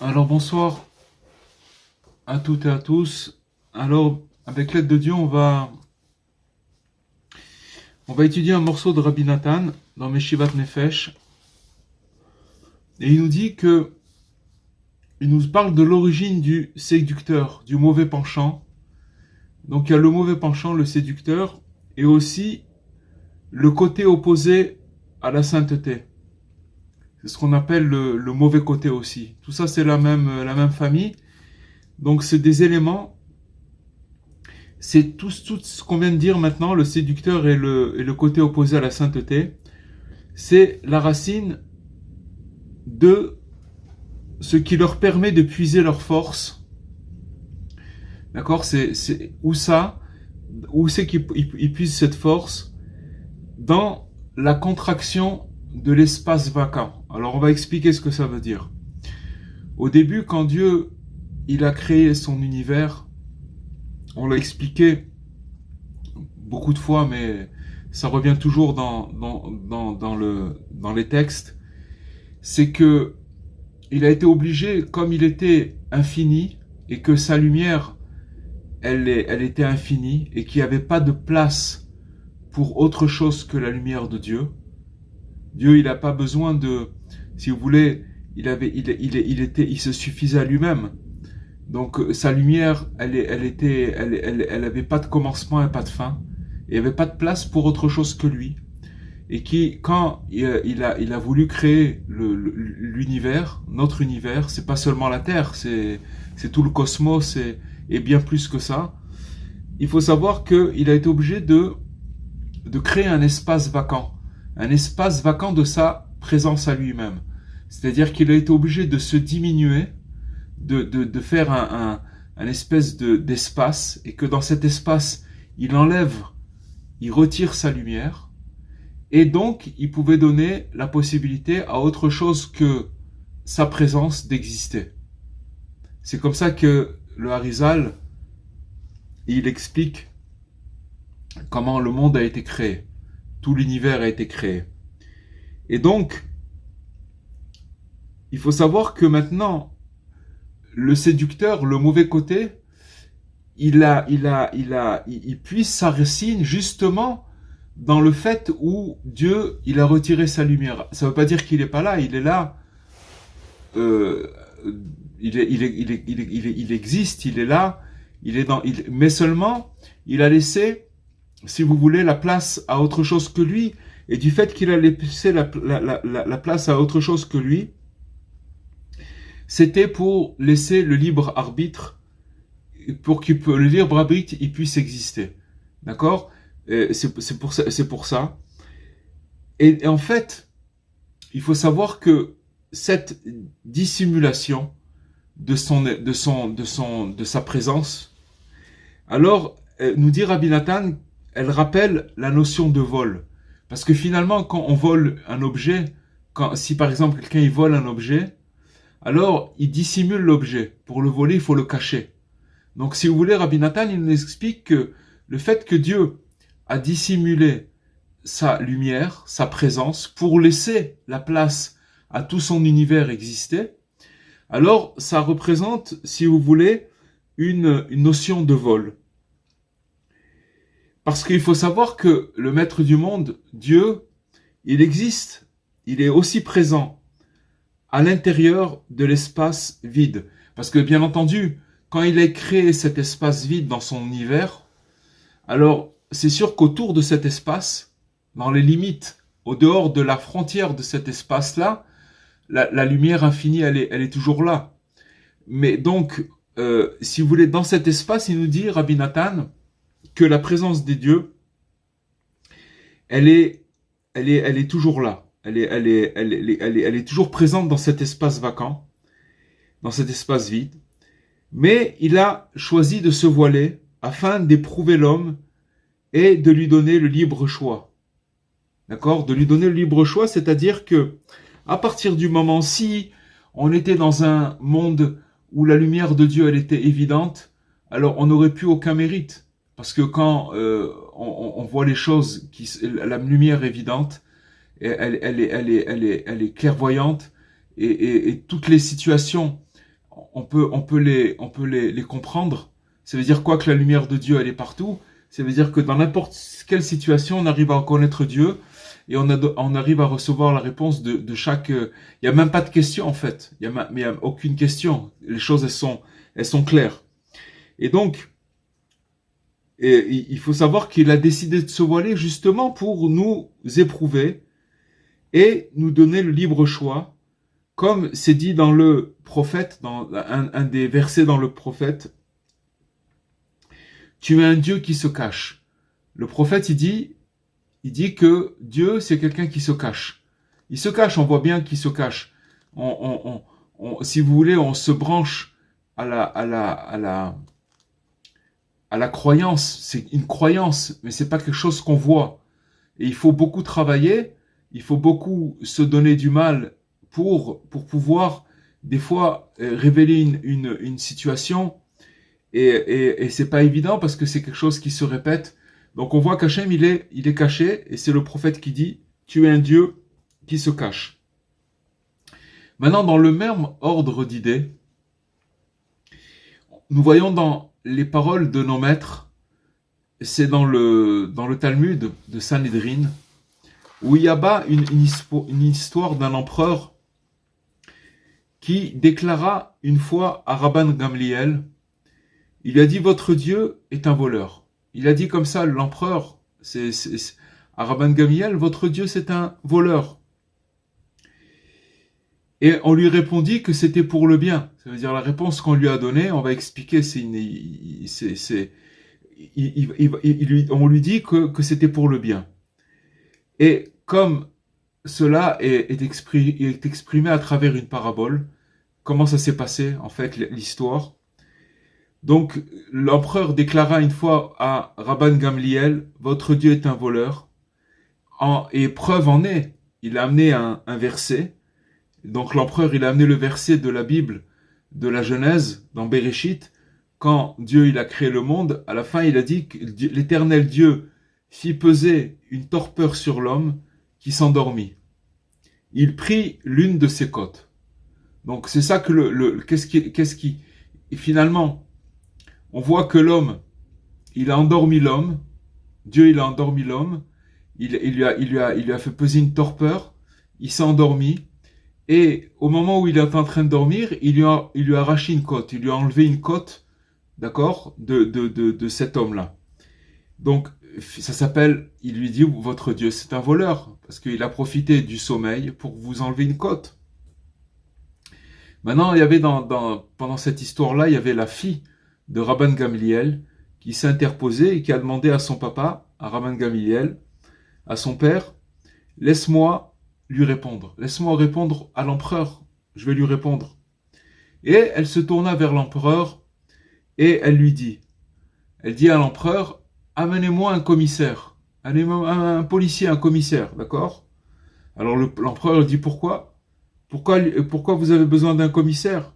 Alors bonsoir à toutes et à tous. Alors avec l'aide de Dieu, on va étudier un morceau de Rabbi Nathan dans Meshivat Nefesh. Et il nous dit que il nous parle de l'origine du séducteur, du mauvais penchant. Donc il y a le mauvais penchant, le séducteur, et aussi le côté opposé à la sainteté. C'est ce qu'on appelle le mauvais côté aussi. Tout ça c'est la même famille. Donc c'est des éléments. C'est tout ce qu'on vient de dire maintenant, le séducteur et le côté opposé à la sainteté. C'est la racine de ce qui leur permet de puiser leur force. D'accord? C'est où c'est qu'ils puisent cette force? Dans la contraction de l'espace vacant. Alors on va expliquer ce que ça veut dire. Au début, quand Dieu il a créé son univers, on l'a expliqué beaucoup de fois, mais ça revient toujours dans les textes, c'est que il a été obligé, comme il était infini, et que sa lumière, elle était infinie, et qu'il n'y avait pas de place pour autre chose que la lumière de Dieu. Dieu, il n'a pas besoin de, si vous voulez, il se suffisait à lui-même. Donc sa lumière, elle avait pas de commencement et pas de fin. Il n'y avait pas de place pour autre chose que lui. Et quand il a voulu créer l'univers, notre univers, c'est pas seulement la Terre, c'est tout le cosmos et bien plus que ça. Il faut savoir qu'il a été obligé de créer un espace vacant de sa présence à lui-même. C'est-à-dire qu'il a été obligé de se diminuer, de faire un espèce d'espace, et que dans cet espace, il retire sa lumière, et donc il pouvait donner la possibilité à autre chose que sa présence d'exister. C'est comme ça que le Harizal, il explique comment le monde a été créé, tout l'univers a été créé. Et donc, il faut savoir que maintenant, le séducteur, le mauvais côté, il puise sa racine justement dans le fait où Dieu, il a retiré sa lumière. Ça ne veut pas dire qu'il n'est pas là, il est là. Euh, il existe, il est là, mais seulement, il a laissé, si vous voulez, la place à autre chose que lui. Et du fait qu'il a laissé la place à autre chose que lui, c'était pour laisser le libre arbitre, pour que le libre arbitre il puisse exister. D'accord? C'est pour ça. Et en fait, il faut savoir que cette dissimulation de sa présence, alors, nous dit Rabbi Nathan, elle rappelle la notion de vol. Parce que finalement, quand on vole un objet, si par exemple quelqu'un il vole un objet, alors il dissimule l'objet. Pour le voler, il faut le cacher. Donc si vous voulez, Rabbi Nathan, il nous explique que le fait que Dieu a dissimulé sa lumière, sa présence, pour laisser la place à tout son univers exister, alors ça représente, si vous voulez, une notion de vol. Parce qu'il faut savoir que le maître du monde, Dieu, il existe, il est aussi présent à l'intérieur de l'espace vide. Parce que bien entendu, quand il a créé cet espace vide dans son univers, alors c'est sûr qu'autour de cet espace, dans les limites, au dehors de la frontière de cet espace-là, la lumière infinie, elle est toujours là. Mais donc, si vous voulez, dans cet espace, il nous dit, Rabbi Nathan, que la présence des dieux, elle est toujours là. Elle est toujours présente dans cet espace vacant, dans cet espace vide. Mais il a choisi de se voiler afin d'éprouver l'homme et de lui donner le libre choix. D'accord? De lui donner le libre choix, c'est-à-dire que, à partir du moment si on était dans un monde où la lumière de Dieu, elle était évidente, alors on n'aurait plus aucun mérite. Parce que quand on voit les choses, la lumière évidente, elle est clairvoyante, et toutes les situations on peut les comprendre. Ça veut dire quoi que la lumière de Dieu, elle est partout? Ça veut dire que dans n'importe quelle situation, on arrive à reconnaître Dieu et on arrive à recevoir la réponse de chaque... Il n'y a même pas de question en fait. Il n'y a aucune question. Les choses, elles sont claires. Et donc, il faut savoir qu'il a décidé de se voiler justement pour nous éprouver et nous donner le libre choix, comme c'est dit dans le prophète, dans un des versets dans le prophète. Tu es un Dieu qui se cache. Le prophète, il dit que Dieu, c'est quelqu'un qui se cache. Il se cache, on voit bien qu'il se cache. Si vous voulez, on se branche à la croyance. C'est une croyance, mais c'est pas quelque chose qu'on voit. Et il faut beaucoup travailler, il faut beaucoup se donner du mal pour pouvoir, des fois, révéler une situation. Et c'est pas évident parce que c'est quelque chose qui se répète. Donc on voit qu'Hachem, il est caché, et c'est le prophète qui dit, tu es un Dieu qui se cache. Maintenant, dans le même ordre d'idées, nous voyons dans les paroles de nos maîtres, c'est dans le Talmud de Sanhedrin, où il y a une histoire d'un empereur qui déclara une fois à Rabban Gamliel, il lui a dit, votre Dieu est un voleur. Il a dit comme ça, l'empereur, à Rabban Gamliel, votre Dieu c'est un voleur. Et on lui répondit que c'était pour le bien. Ça veut dire la réponse qu'on lui a donnée, on va expliquer, on lui dit que c'était pour le bien. Et comme cela est exprimé à travers une parabole, comment ça s'est passé en fait l'histoire? Donc, l'empereur déclara une fois à Rabban Gamliel, votre Dieu est un voleur. Et preuve en est, il a amené un verset. Donc, l'empereur, il a amené le verset de la Bible, de la Genèse, dans Bereshit. Quand Dieu, il a créé le monde, à la fin, il a dit que l'éternel Dieu fit peser une torpeur sur l'homme qui s'endormit. Il prit l'une de ses côtes. Donc, c'est ça que finalement, on voit que l'homme, il a endormi l'homme, Dieu il a endormi l'homme, il lui a fait peser une torpeur, il s'est endormi, et au moment où il est en train de dormir, il lui a arraché une côte, il lui a enlevé une côte, d'accord, de cet homme-là. Donc, ça s'appelle, il lui dit, votre Dieu c'est un voleur, parce qu'il a profité du sommeil pour vous enlever une côte. Maintenant, il y avait pendant cette histoire-là, il y avait la fille de Rabban Gamliel qui s'est interposée et qui a demandé à son papa, à Rabban Gamliel, à son père, laisse-moi lui répondre. Laisse-moi répondre à l'empereur. Je vais lui répondre. Et elle se tourna vers l'empereur et elle dit à l'empereur, amenez-moi un commissaire. Amenez-moi un policier, un commissaire, d'accord? Alors l'empereur dit pourquoi vous avez besoin d'un commissaire?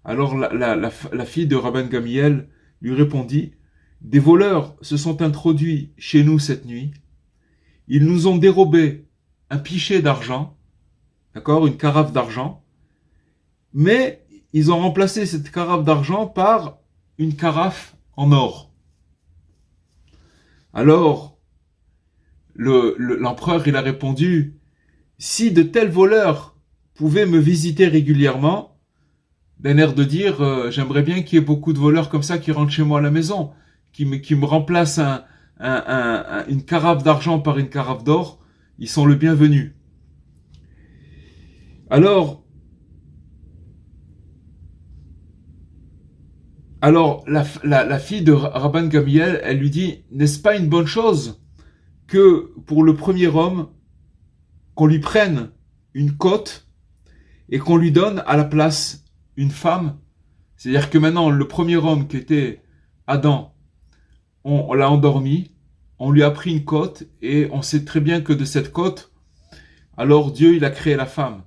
Alors la fille de Rabban Gamliel lui répondit, des voleurs se sont introduits chez nous cette nuit. Ils nous ont dérobé un pichet d'argent, d'accord, une carafe d'argent, mais ils ont remplacé cette carafe d'argent par une carafe en or. Alors, l'empereur, il a répondu, si de tels voleurs pouvaient me visiter régulièrement, d'un air de dire, j'aimerais bien qu'il y ait beaucoup de voleurs comme ça qui rentrent chez moi à la maison, qui me remplacent une carafe d'argent par une carafe d'or, ils sont le bienvenu. Alors la fille de Rabban Gamliel, elle lui dit, n'est-ce pas une bonne chose que pour le premier homme, qu'on lui prenne une côte et qu'on lui donne à la place une femme? C'est-à-dire que maintenant, le premier homme qui était Adam, on l'a endormi, on lui a pris une côte, et on sait très bien que de cette côte, alors Dieu, il a créé la femme.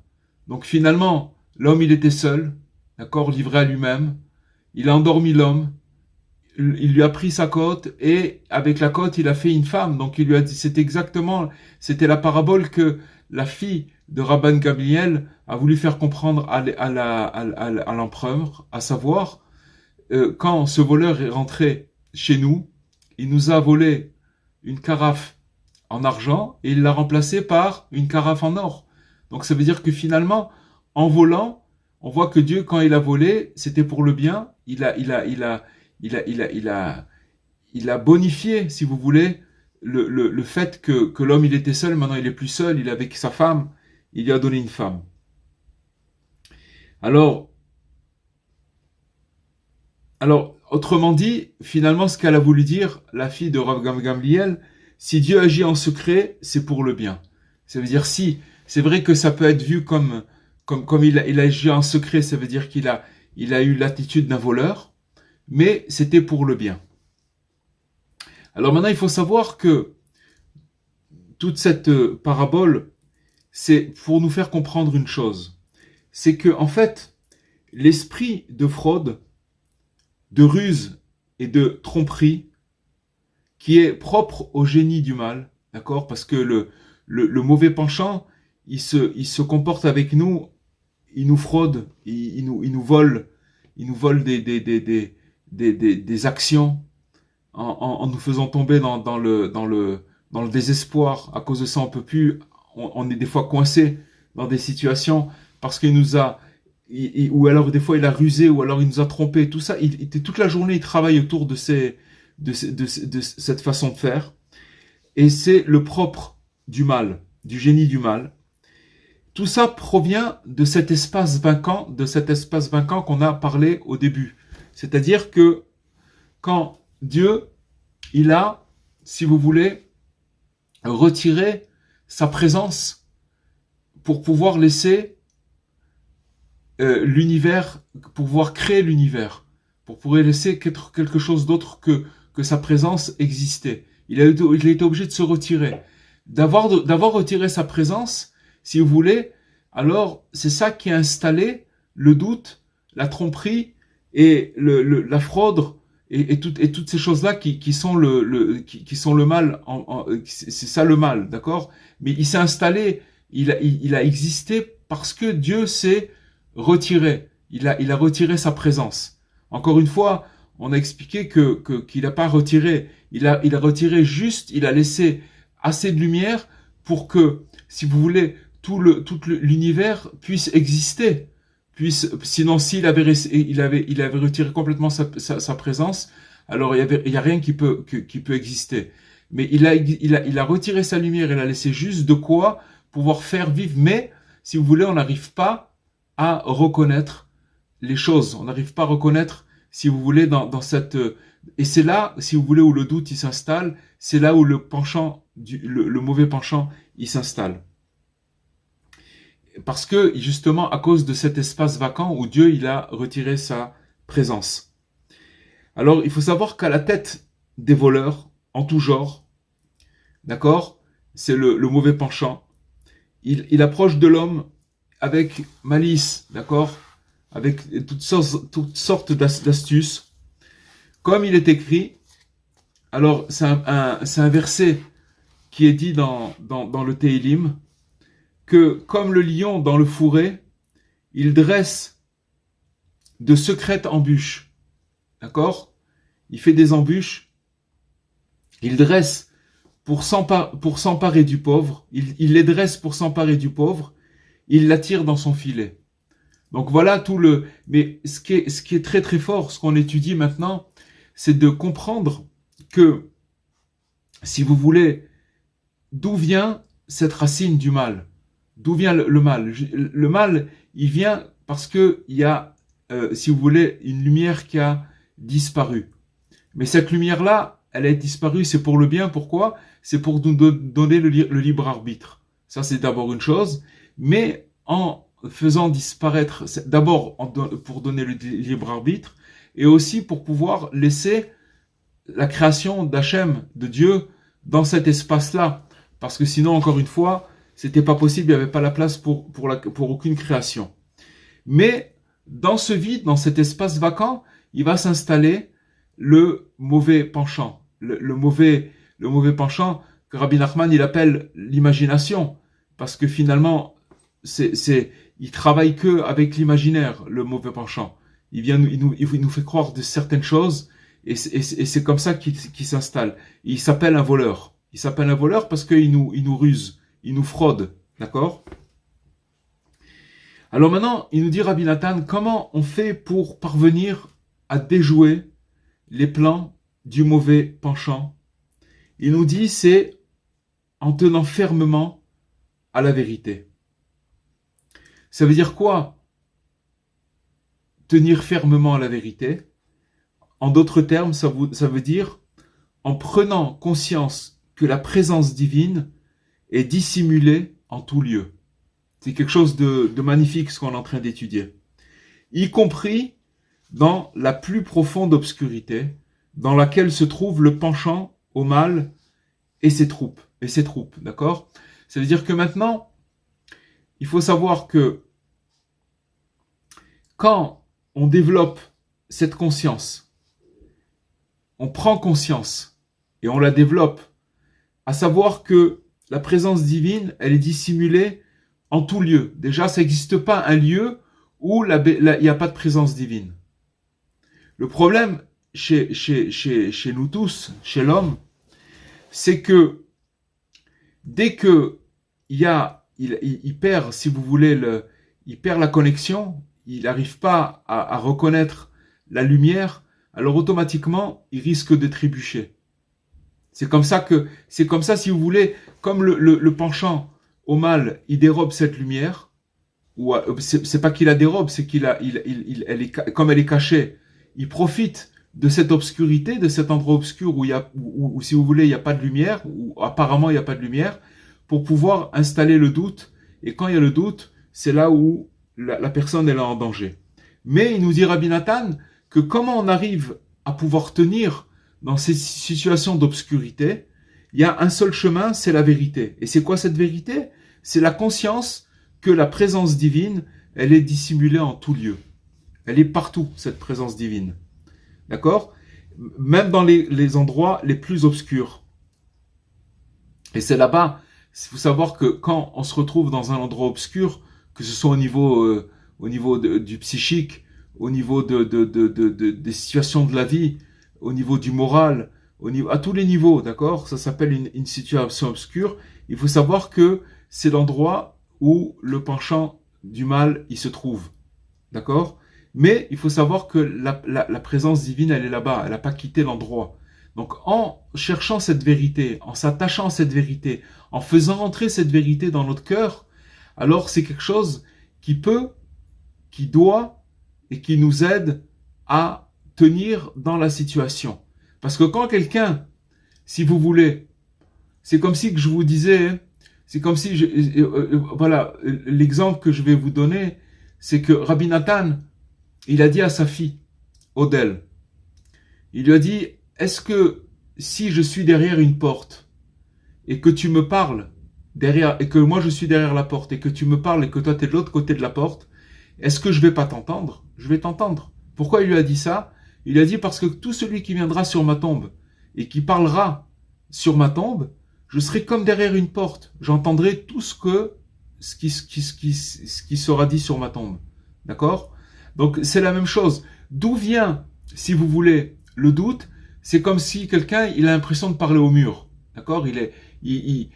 Donc finalement, l'homme, il était seul, d'accord, livré à lui-même, il a endormi l'homme, il lui a pris sa côte, et avec la côte, il a fait une femme. Donc il lui a dit, c'était la parabole que la fille de Rabban Gamliel a voulu faire comprendre à l'empereur, à savoir, quand ce voleur est rentré chez nous, il nous a volé une carafe en argent et il l'a remplacée par une carafe en or. Donc ça veut dire que finalement, en volant, on voit que Dieu, quand il a volé, c'était pour le bien. Il a bonifié, si vous voulez, le fait que l'homme il était seul, maintenant il est plus seul, il est avec sa femme, il lui a donné une femme. Alors, autrement dit, finalement, ce qu'elle a voulu dire, la fille de Rav Gamliel, si Dieu agit en secret, c'est pour le bien. Ça veut dire si, c'est vrai que ça peut être vu comme il agit en secret, ça veut dire qu'il a eu l'attitude d'un voleur, mais c'était pour le bien. Alors maintenant, il faut savoir que toute cette parabole, c'est pour nous faire comprendre une chose. C'est que, en fait, l'esprit de fraude, de ruse et de tromperie, qui est propre au génie du mal, d'accord? Parce que le mauvais penchant, il se comporte avec nous, il nous fraude, il nous vole des actions en nous faisant tomber dans le désespoir. À cause de ça, on peut plus, on est des fois coincé dans des situations parce qu'il nous a, ou alors des fois il a rusé, ou alors il nous a trompé. Tout ça, toute la journée, il travaille autour de cette façon de faire. Et c'est le propre du mal, du génie du mal. Tout ça provient de cet espace vacant, qu'on a parlé au début. C'est-à-dire que quand Dieu, il a, si vous voulez, retiré sa présence pour pouvoir laisser l'univers, pour pouvoir créer l'univers, pour pouvoir laisser quelque chose d'autre que sa présence exister. Il a été obligé de se retirer. D'avoir retiré sa présence, si vous voulez, alors c'est ça qui a installé le doute, la tromperie et la fraude et toutes ces choses-là qui sont le mal. C'est ça le mal, d'accord? Mais il s'est installé, il a existé parce que Dieu s'est retiré. Il a retiré sa présence. Encore une fois, on a expliqué qu'il n'a pas retiré. Il a retiré juste, il a laissé assez de lumière pour que, si vous voulez, tout l'univers puisse exister. Sinon, s'il avait retiré complètement sa présence, alors il y a rien qui peut exister. Mais il a retiré sa lumière, il a laissé juste de quoi pouvoir faire vivre. Mais, si vous voulez, on n'arrive pas à reconnaître les choses. On n'arrive pas à reconnaître, si vous voulez, dans cette... Et c'est là, si vous voulez, où le doute il s'installe. C'est là où le penchant, le mauvais penchant, il s'installe. Parce que, justement, à cause de cet espace vacant où Dieu, il a retiré sa présence. Alors, il faut savoir qu'à la tête des voleurs, en tout genre, d'accord, c'est le mauvais penchant. Il approche de l'homme avec malice, d'accord, avec toutes sortes d'astuces. Comme il est écrit, alors c'est un verset qui est dit dans le Tehillim, que comme le lion dans le fourré, il dresse de secrètes embûches. D'accord? Il fait des embûches, il dresse pour s'emparer du pauvre, il les dresse pour s'emparer du pauvre, il l'attire dans son filet. Donc voilà tout le... Mais ce qui est très très fort, ce qu'on étudie maintenant, c'est de comprendre que, si vous voulez, d'où vient cette racine du mal? D'où vient le mal? Le mal, il vient parce que il y a, si vous voulez, une lumière qui a disparu. Mais cette lumière-là, elle a disparu, c'est pour le bien. Pourquoi? C'est pour nous donner le libre arbitre. Ça, c'est d'abord une chose. Mais en faisant disparaître, d'abord pour donner le libre arbitre, et aussi pour pouvoir laisser la création d'Hachem, de Dieu, dans cet espace-là. Parce que sinon, encore une fois, c'était pas possible, il n'y avait pas la place pour aucune création. Mais dans ce vide, dans cet espace vacant, il va s'installer le mauvais penchant. Le mauvais penchant que Rabbi Nachman il appelle l'imagination. parce que finalement, il travaille que avec l'imaginaire, le mauvais penchant. Il nous fait croire de certaines choses, et c'est comme ça qu'il s'installe. Il s'appelle un voleur. Il s'appelle un voleur parce qu'il nous ruse, il nous fraude, d'accord? Alors maintenant, il nous dit, Rabbi Nathan, comment on fait pour parvenir à déjouer les plans du mauvais penchant? Il nous dit, c'est en tenant fermement à la vérité. Ça veut dire quoi? Tenir fermement à la vérité. En d'autres termes, ça veut dire en prenant conscience que la présence divine est dissimulée en tout lieu. C'est quelque chose de magnifique ce qu'on est en train d'étudier. Y compris dans la plus profonde obscurité, dans laquelle se trouve le penchant au mal et ses troupes, d'accord? Ça veut dire que maintenant, il faut savoir que quand on développe cette conscience, on prend conscience et on la développe, à savoir que la présence divine, elle est dissimulée en tout lieu. Déjà, ça n'existe pas un lieu où il n'y a pas de présence divine. Le problème chez nous tous, chez l'homme, c'est que dès que il perd, si vous voulez, il perd la connexion, il n'arrive pas à reconnaître la lumière, alors automatiquement, il risque de trébucher. C'est comme ça, si vous voulez, comme le penchant au mal, il dérobe cette lumière, ou c'est pas qu'il la dérobe, c'est comme elle est cachée, il profite de cette obscurité, de cet endroit obscur où si vous voulez, il n'y a pas de lumière, ou apparemment il n'y a pas de lumière, pour pouvoir installer le doute. Et quand il y a le doute, c'est là où la personne est là en danger. Mais il nous dit Rabbi Nathan que comment on arrive à pouvoir tenir dans ces situations d'obscurité, il y a un seul chemin, c'est la vérité. Et c'est quoi cette vérité? C'est la conscience que la présence divine, elle est dissimulée en tout lieu. Elle est partout, cette présence divine. D'accord? Même dans les endroits les plus obscurs. Et c'est là-bas, il faut savoir que quand on se retrouve dans un endroit obscur, que ce soit au niveau du psychique, au niveau des situations de la vie, au niveau du moral, à tous les niveaux, d'accord? Ça s'appelle une situation obscure. Il faut savoir que c'est l'endroit où le penchant du mal, il se trouve. D'accord? Mais il faut savoir que la présence divine, elle est là-bas. Elle n'a pas quitté l'endroit. Donc, en cherchant cette vérité, en s'attachant à cette vérité, en faisant rentrer cette vérité dans notre cœur, alors c'est quelque chose qui doit et qui nous aide à tenir dans la situation. Parce que quand quelqu'un, si vous voulez, c'est comme si que je vous disais, c'est comme si, voilà, l'exemple que je vais vous donner, c'est que Rabbi Nathan, il a dit à sa fille, Odelle, il lui a dit, est-ce que si je suis derrière une porte et que tu me parles derrière, et que moi je suis derrière la porte et que tu me parles et que toi tu es de l'autre côté de la porte, est-ce que je vais pas t'entendre? Je vais t'entendre. Pourquoi il lui a dit ça? Il a dit parce que tout celui qui viendra sur ma tombe et qui parlera sur ma tombe, je serai comme derrière une porte. J'entendrai tout ce qui sera dit sur ma tombe. D'accord? Donc c'est la même chose. D'où vient, si vous voulez, le doute? C'est comme si quelqu'un, il a l'impression de parler au mur. D'accord? Il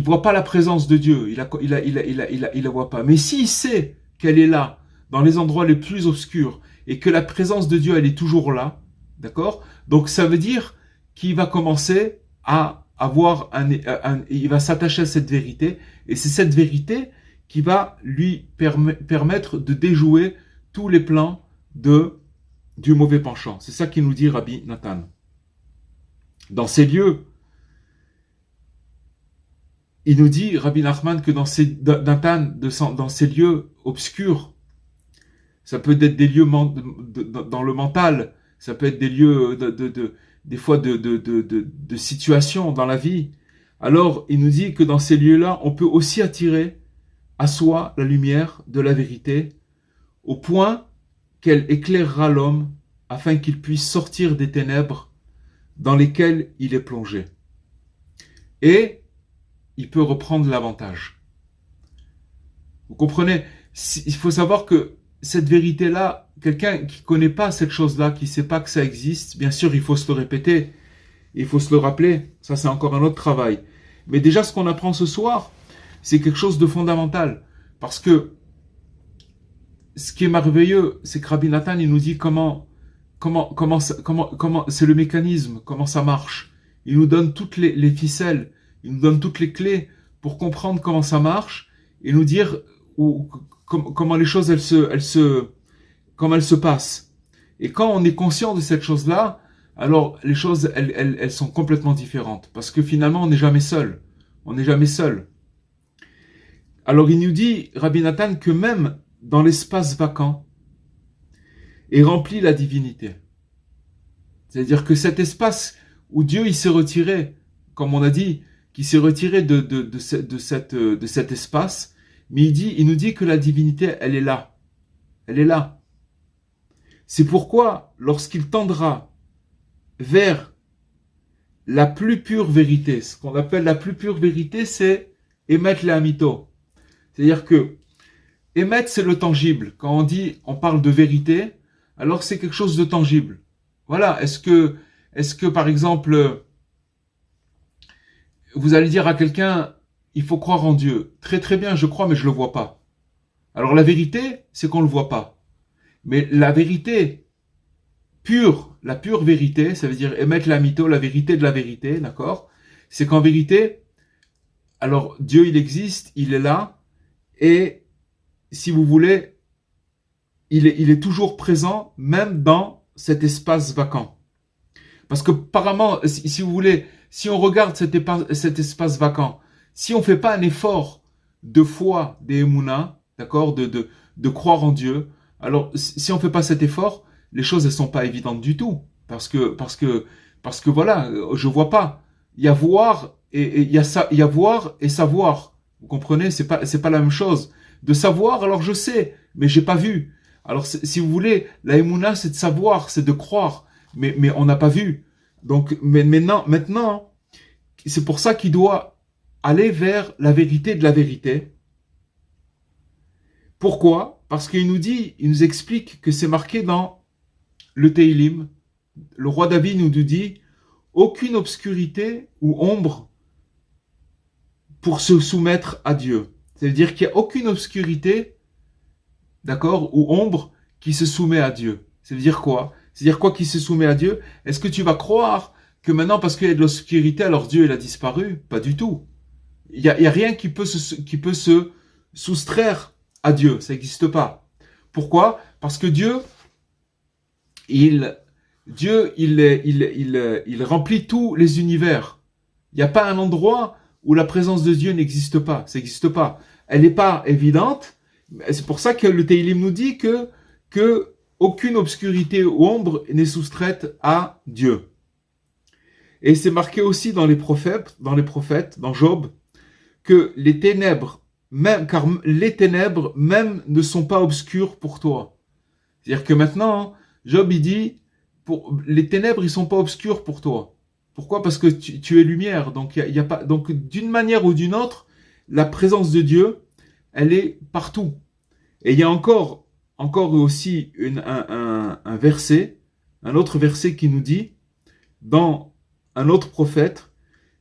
voit pas la présence de Dieu. Il la voit pas. Mais s'il sait qu'elle est là, dans les endroits les plus obscurs, et que la présence de Dieu, elle est toujours là, d'accord? Donc ça veut dire qu'il va commencer à avoir il va s'attacher à cette vérité, et c'est cette vérité qui va lui permettre de déjouer tous les plans du mauvais penchant. C'est ça qu'il nous dit Rabbi Nathan. Dans ces lieux, il nous dit, Rabbi Nachman, que dans ces lieux obscurs, ça peut être des lieux dans le mental, ça peut être des lieux des fois de situations dans la vie. Alors, il nous dit que dans ces lieux-là, on peut aussi attirer à soi la lumière de la vérité, au point qu'elle éclairera l'homme afin qu'il puisse sortir des ténèbres dans lesquelles il est plongé. Et il peut reprendre l'avantage. Vous comprenez? Il faut savoir que cette vérité-là, quelqu'un qui ne connaît pas cette chose-là, qui ne sait pas que ça existe, bien sûr, il faut se le répéter, il faut se le rappeler, ça c'est encore un autre travail. Mais déjà, ce qu'on apprend ce soir, c'est quelque chose de fondamental. Parce que ce qui est merveilleux, c'est que Rabbi Nathan, il nous dit comment c'est le mécanisme, comment ça marche. Il nous donne toutes les ficelles, il nous donne toutes les clés pour comprendre comment ça marche et nous dire comment les choses comment elles se passent. Et quand on est conscient de cette chose-là, alors les choses elles sont complètement différentes parce que finalement on n'est jamais seul. On n'est jamais seul. Alors il nous dit, Rabbi Nathan, que même dans l'espace vacant est rempli la divinité. C'est-à-dire que cet espace où Dieu il s'est retiré, comme on a dit, qu'il s'est retiré de cet espace, mais il nous dit que la divinité, elle est là. Elle est là. C'est pourquoi, lorsqu'il tendra vers la plus pure vérité, ce qu'on appelle la plus pure vérité, c'est émettre l'amito. C'est-à-dire que émettre, c'est le tangible. Quand on parle de vérité, alors c'est quelque chose de tangible. Voilà. Est-ce que par exemple, vous allez dire à quelqu'un, il faut croire en Dieu. Très très bien, je crois, mais je le vois pas. Alors la vérité, c'est qu'on le voit pas. Mais la vérité pure, la pure vérité, ça veut dire émettre la mytho, la vérité de la vérité, d'accord? C'est qu'en vérité, alors Dieu il existe, il est là, et si vous voulez, il est toujours présent, même dans cet espace vacant. Parce que apparemment, si vous voulez, si on regarde cet espace vacant, si on fait pas un effort de foi, des émouna, d'accord, de croire en Dieu, alors si on fait pas cet effort, les choses elles sont pas évidentes du tout, parce que voilà, je vois pas. Il y a voir et il y a voir et savoir. Vous comprenez, c'est pas la même chose. De savoir, alors je sais, mais j'ai pas vu. Alors si vous voulez, la émouna c'est de savoir, c'est de croire, mais on n'a pas vu. Donc mais maintenant, c'est pour ça qu'il doit aller vers la vérité de la vérité. Pourquoi? Parce qu'il nous explique que c'est marqué dans le Teilim. Le roi David nous dit aucune obscurité ou ombre pour se soumettre à Dieu. C'est-à-dire qu'il n'y a aucune obscurité, d'accord, ou ombre qui se soumet à Dieu. C'est-à-dire quoi? C'est-à-dire quoi qui se soumet à Dieu? Est-ce que tu vas croire que maintenant, parce qu'il y a de l'obscurité, alors Dieu il a disparu? Pas du tout. Il y a rien qui peut se soustraire à Dieu. Ça n'existe pas. Pourquoi? Parce que Dieu, il remplit tous les univers. Il n'y a pas un endroit où la présence de Dieu n'existe pas. Ça n'existe pas. Elle n'est pas évidente. C'est pour ça que le Teilim nous dit que aucune obscurité ou ombre n'est soustraite à Dieu. Et c'est marqué aussi dans les prophètes, dans Job, que les ténèbres, car les ténèbres même ne sont pas obscures pour toi. C'est-à-dire que maintenant, Job il dit, les ténèbres ils sont pas obscures pour toi. Pourquoi? Parce que tu es lumière. Donc y a pas, donc d'une manière ou d'une autre, la présence de Dieu, elle est partout. Et il y a encore aussi un verset, un autre verset qui nous dit, dans un autre prophète,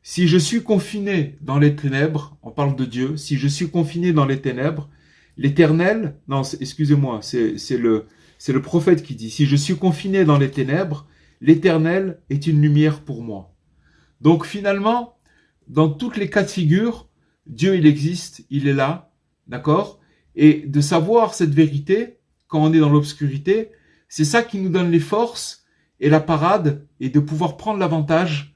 si je suis confiné dans les ténèbres, on parle de Dieu, si je suis confiné dans les ténèbres, l'Éternel, non, excusez-moi, c'est le prophète qui dit, si je suis confiné dans les ténèbres, l'Éternel est une lumière pour moi. Donc finalement, dans toutes les cas de figure, Dieu il existe, il est là, d'accord? Et de savoir cette vérité, quand on est dans l'obscurité, c'est ça qui nous donne les forces et la parade, et de pouvoir prendre l'avantage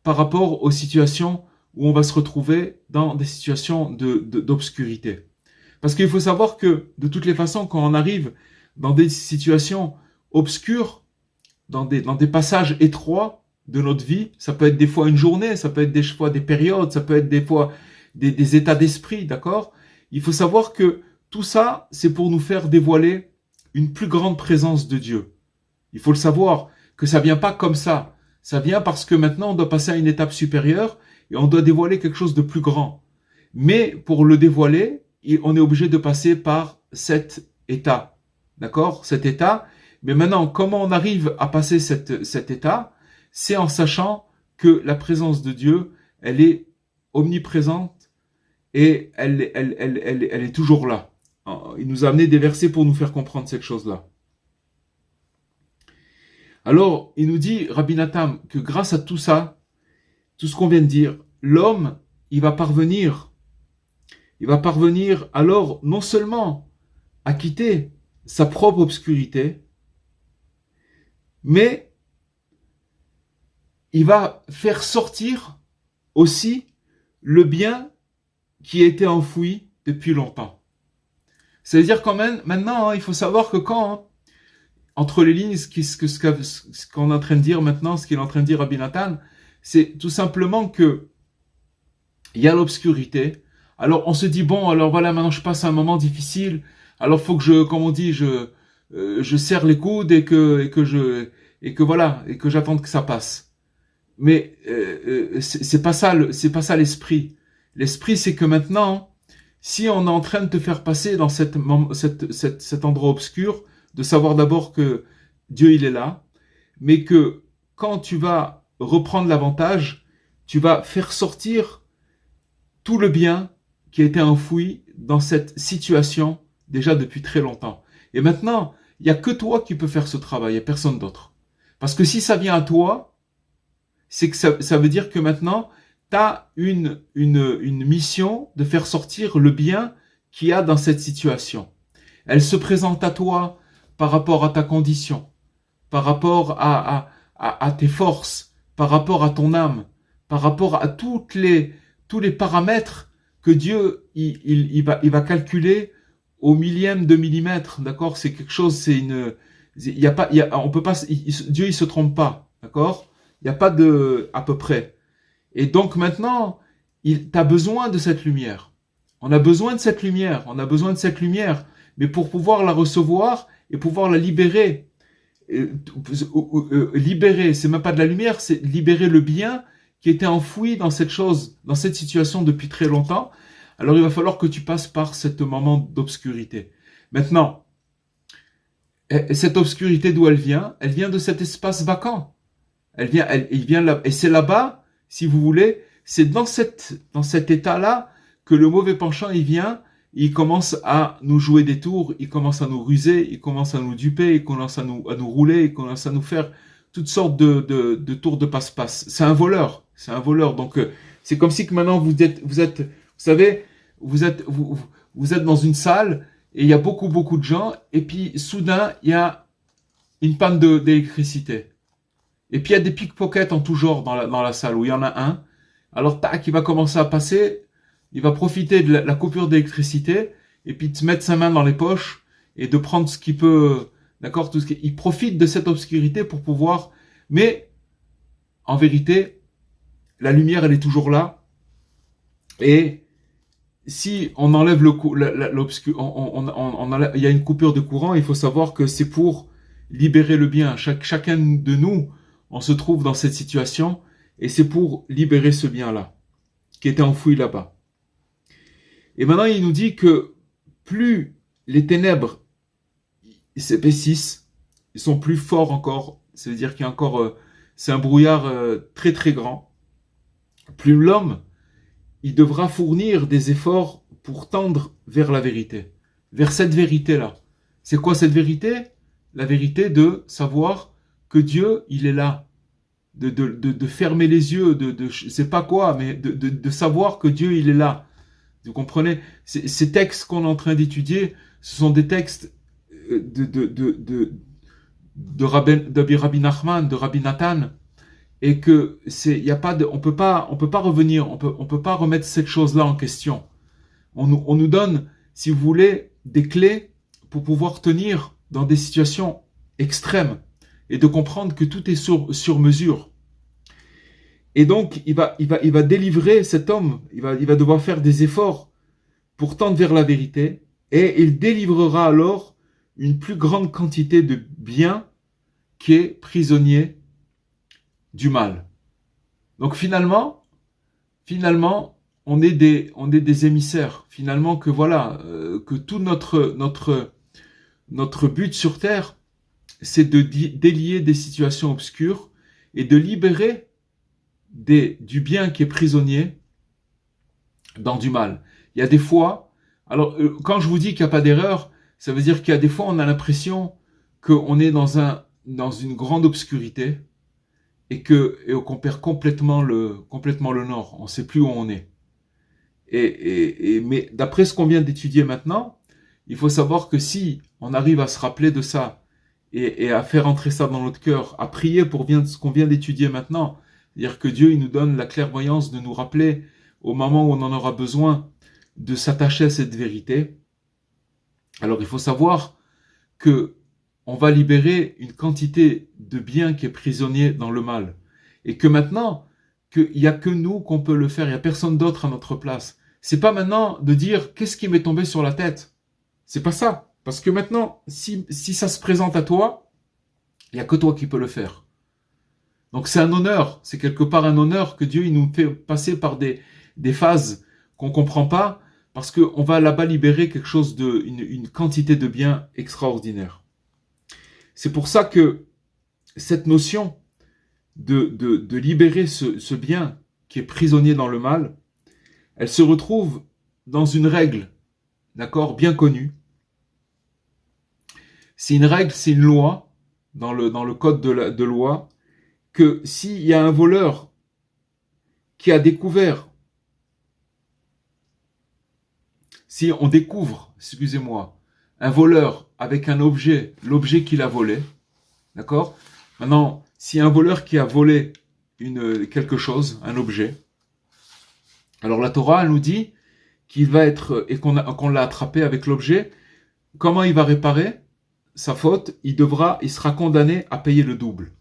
par rapport aux situations où on va se retrouver dans des situations d'obscurité. Parce qu'il faut savoir que, de toutes les façons, quand on arrive dans des situations obscures, dans des passages étroits de notre vie, ça peut être des fois une journée, ça peut être des fois des périodes, ça peut être des fois des états d'esprit, d'accord? Il faut savoir que tout ça, c'est pour nous faire dévoiler une plus grande présence de Dieu. Il faut le savoir, que ça vient pas comme ça. Ça vient parce que maintenant, on doit passer à une étape supérieure et on doit dévoiler quelque chose de plus grand. Mais pour le dévoiler, on est obligé de passer par cet état. D'accord? Cet état. Mais maintenant, comment on arrive à passer cet état? C'est en sachant que la présence de Dieu, elle est omniprésente et elle est toujours là. Il nous a amené des versets pour nous faire comprendre cette chose-là. Alors, il nous dit, Rabbi Nathan, que grâce à tout ça, tout ce qu'on vient de dire, l'homme, il va parvenir alors non seulement à quitter sa propre obscurité, mais il va faire sortir aussi le bien qui était enfoui depuis longtemps. C'est-à-dire quand même, maintenant, il faut savoir que quand, entre les lignes, ce qu'on est en train de dire maintenant, ce qu'il est en train de dire Rabbi Nathan, c'est tout simplement que il y a l'obscurité. Alors on se dit, bon, alors voilà, maintenant je passe un moment difficile, alors faut que comme on dit, je serre les coudes et que voilà, et que j'attende que ça passe. Mais c'est pas ça l'esprit. L'esprit, c'est que maintenant, si on est en train de te faire passer dans cet endroit obscur, de savoir d'abord que Dieu il est là, mais que quand tu vas reprendre l'avantage, tu vas faire sortir tout le bien qui a été enfoui dans cette situation déjà depuis très longtemps. Et maintenant, il n'y a que toi qui peux faire ce travail et personne d'autre. Parce que si ça vient à toi, c'est que ça veut dire que maintenant, tu as une mission de faire sortir le bien qu'il y a dans cette situation. Elle se présente à toi par rapport à ta condition, par rapport à tes forces, par rapport à ton âme, par rapport à tous les paramètres que Dieu il va calculer au millième de millimètre, d'accord? C'est quelque chose, on peut pas, Dieu il se trompe pas, d'accord? Il y a pas de à peu près. Et donc maintenant, t'as besoin de cette lumière. On a besoin de cette lumière, mais pour pouvoir la recevoir et pouvoir la libérer, libérer, c'est même pas de la lumière, c'est libérer le bien qui était enfoui dans cette chose, dans cette situation depuis très longtemps. Alors il va falloir que tu passes par ce moment d'obscurité. Maintenant, cette obscurité d'où elle vient? Elle vient de cet espace vacant. Il vient là, et c'est là-bas, si vous voulez, c'est dans cet état-là que le mauvais penchant il vient. Il commence à nous jouer des tours, il commence à nous ruser, il commence à nous duper, il commence à nous rouler, il commence à nous faire toutes sortes de tours de passe-passe. C'est un voleur. Donc c'est comme si que maintenant vous savez, vous êtes dans une salle et il y a beaucoup de gens et puis soudain il y a une panne d'électricité. Et puis il y a des pickpockets en tout genre dans la salle où il y en a un. Alors tac, il va commencer à passer. Il va profiter de la coupure d'électricité et puis de se mettre sa main dans les poches et de prendre ce qu'il peut, d'accord, il profite de cette obscurité pour pouvoir, mais en vérité, la lumière elle est toujours là et si on enlève l'obscur, il y a une coupure de courant, il faut savoir que c'est pour libérer le bien. Chacun de nous, on se trouve dans cette situation et c'est pour libérer ce bien-là qui était enfoui là-bas. Et maintenant, il nous dit que plus les ténèbres s'épaississent, ils sont plus forts encore. Ça veut dire qu'il y a encore, c'est un brouillard très très grand. Plus l'homme, il devra fournir des efforts pour tendre vers la vérité, vers cette vérité-là. C'est quoi cette vérité? La vérité de savoir que Dieu, il est là. De fermer les yeux, je sais pas quoi, mais de savoir que Dieu, il est là. Vous comprenez? Ces textes qu'on est en train d'étudier, ce sont des textes de Rabbi Nachman, de Rabbi Nathan, et que on peut pas revenir, on peut pas remettre cette chose-là en question. On nous donne, si vous voulez, des clés pour pouvoir tenir dans des situations extrêmes et de comprendre que tout est sur mesure. Et donc, il va délivrer cet homme, il va devoir faire des efforts pour tendre vers la vérité, et il délivrera alors une plus grande quantité de bien qui est prisonnier du mal. Donc finalement, on est des émissaires. Finalement, que voilà, que tout notre but sur Terre, c'est de délier des situations obscures et de libérer du bien qui est prisonnier dans du mal. Il y a des fois, alors quand je vous dis qu'il n'y a pas d'erreur, ça veut dire qu'il y a des fois on a l'impression qu'on est dans une grande obscurité et qu'on perd complètement le nord. On ne sait plus où on est. Mais d'après ce qu'on vient d'étudier maintenant, il faut savoir que si on arrive à se rappeler de ça et à faire entrer ça dans notre cœur, à prier pour ce qu'on vient d'étudier maintenant, c'est-à-dire que Dieu il nous donne la clairvoyance de nous rappeler au moment où on en aura besoin de s'attacher à cette vérité. Alors il faut savoir que on va libérer une quantité de bien qui est prisonnier dans le mal. Et que maintenant, qu'il n'y a que nous qu'on peut le faire, il n'y a personne d'autre à notre place. C'est pas maintenant de dire qu'est-ce qui m'est tombé sur la tête. C'est pas ça. Parce que maintenant, si ça se présente à toi, il n'y a que toi qui peux le faire. Donc c'est un honneur, c'est quelque part un honneur que Dieu il nous fait passer par des phases qu'on comprend pas, parce qu'on va là-bas libérer quelque chose une quantité de bien extraordinaire. C'est pour ça que cette notion de libérer ce bien qui est prisonnier dans le mal, elle se retrouve dans une règle, d'accord, bien connue. C'est une règle, c'est une loi, dans le code de loi, que s'il y a un voleur qui a découvert, si on découvre, excusez-moi, un voleur avec un objet, l'objet qu'il a volé, d'accord? Maintenant, si un voleur qui a volé quelque chose, un objet, alors la Torah elle nous dit qu'il va être, et qu'on l'a attrapé avec l'objet, comment il va réparer sa faute? Il sera condamné à payer le double.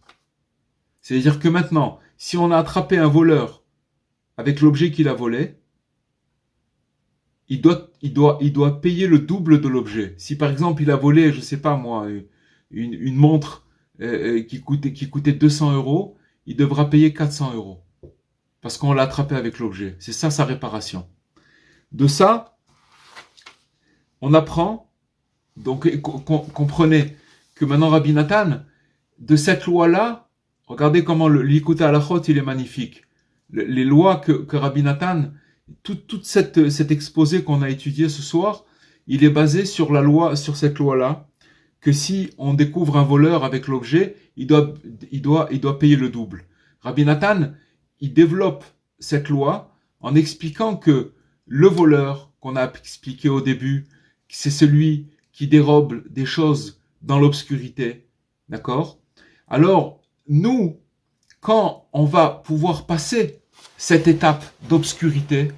C'est-à-dire que maintenant, si on a attrapé un voleur avec l'objet qu'il a volé, il doit payer le double de l'objet. Si par exemple il a volé, je sais pas moi, une montre qui coûtait 200 €, il devra payer 400 €. Parce qu'on l'a attrapé avec l'objet. C'est ça sa réparation. De ça, on apprend, donc comprenez que maintenant Rabbi Nathan, de cette loi-là, regardez comment le Likutei Halachot, il est magnifique. Les lois que Rabbi Nathan, toute cet exposé qu'on a étudié ce soir, il est basé sur cette loi-là, que si on découvre un voleur avec l'objet, il doit payer le double. Rabbi Nathan, il développe cette loi en expliquant que le voleur, qu'on a expliqué au début, c'est celui qui dérobe des choses dans l'obscurité, d'accord? Alors, nous, quand on va pouvoir passer cette étape d'obscurité,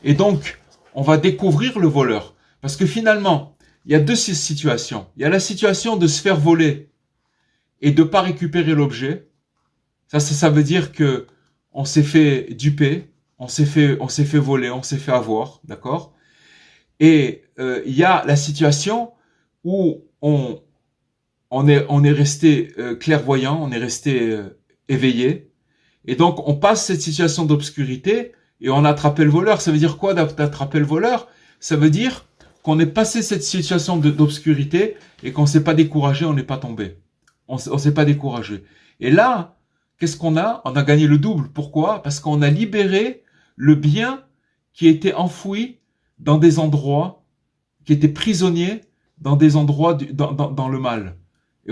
et donc, on va découvrir le voleur. Parce que finalement, il y a deux situations. Il y a la situation de se faire voler et de pas récupérer l'objet. Ça veut dire que on s'est fait duper, on s'est fait voler, on s'est fait avoir, d'accord? Et il y a la situation où on est resté clairvoyant, on est resté éveillé, et donc on passe cette situation d'obscurité et on a attrapé le voleur. Ça veut dire quoi d'attraper le voleur? Ça veut dire qu'on est passé cette situation d'obscurité et qu'on s'est pas découragé, on n'est pas tombé. On s'est pas découragé. Et là, qu'est-ce qu'on a? On a gagné le double. Pourquoi? Parce qu'on a libéré le bien qui était enfoui dans des endroits, qui était prisonnier dans des endroits dans le mal. Et